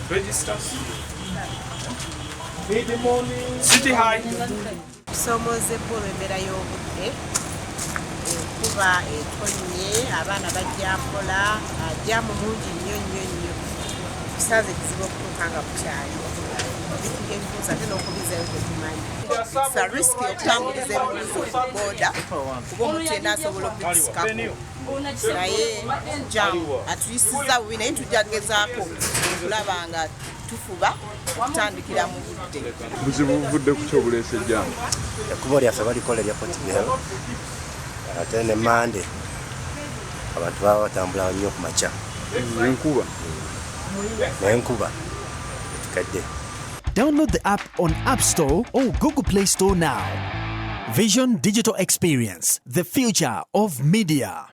Register. City High. Somozebbwa olw'embeera y'obudde, enkuba etonnye, abaana bajja mpola, ajjamu mungi nnyo. Kisaze kizibu okutuuka nga bukyali. Ebintu by'ebibuuza ate n'okubizayo tetumanyi. Sa risiki okutambuliza ebibuuzo ku booda kuba omuntu yenna asobola okubisikako. Naye jamu atuyisizza bubi naye tujja kugezaako okulaba nga tufuba okutandikira mu budde. Buzibu buvudde ku kyobuleese jamu? Ekkubo lyaffe balikola erya Portgale ate ne Mande abantu baba batambula nnyo ku makya. Enkuba tukadde. Download the app on App Store or Google Play Store now. Vision Digital Experience, the future of media.